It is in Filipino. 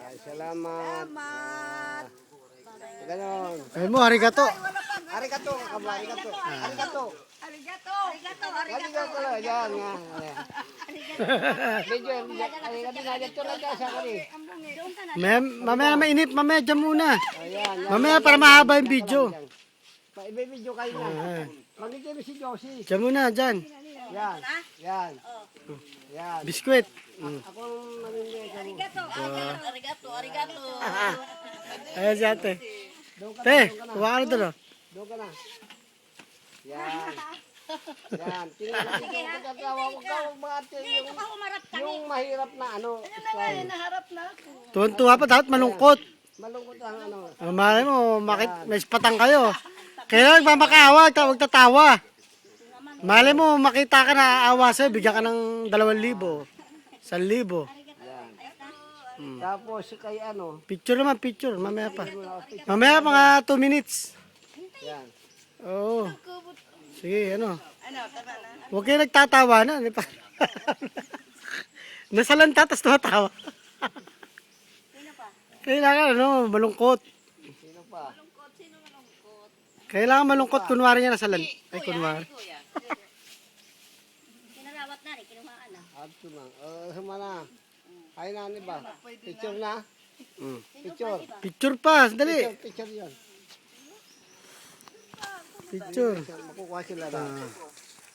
Ay, salamat. Salamat. Ganon. Ay mo, arigato. Arigato, kamo, arigato. Arigato. Arigato. Arigato. Arigato lang, yan nga. Medyo, arigato na dito lang dyan sa kani. Mamaya mainit, mamaya dyan muna. Ayan, yan. Mamaya para mahaba yung video. Ibibidyo kayo na. Magiging si Josie. Dyan muna, dyan. Yan, yan. Yan. Biskwit. Akong mamimili ka mo. Arigato. Arigato. Ayan si ate. Te, kuha ka na doon. Doon ka na. Yan. Yan. Tinatatawa ko ka mga yung mahirap na ano. Naharap na ako. Tuwan-tuwa pa, dapat malungkot. Malungkot ang ano. Malay mo, may patang kayo. Kaya nagmamakaawa, huwag tatawa. Malay mo, makita ka na aawa sa'yo, bigyan ka ng 2,000, 1,000. Tapos kay ano. Picture naman, picture. Mamaya pa. Mamaya mga 2 minutes. Yan. Oo. Sige, ano. Huwag kayo nagtatawa na. Nasa lanta, tapos tumatawa. Kailangan, ano, malungkot. Sino pa? Kailangan malungkot, kunwari niya nasa lanta. Ay, kunwari. Kinarawat na rin, kinuhaan na. Ato na. Sumana. Ay nani ba? Picture na? Picture. Picture pa, sandali. Picture yun. Picture. Makukuha sila na.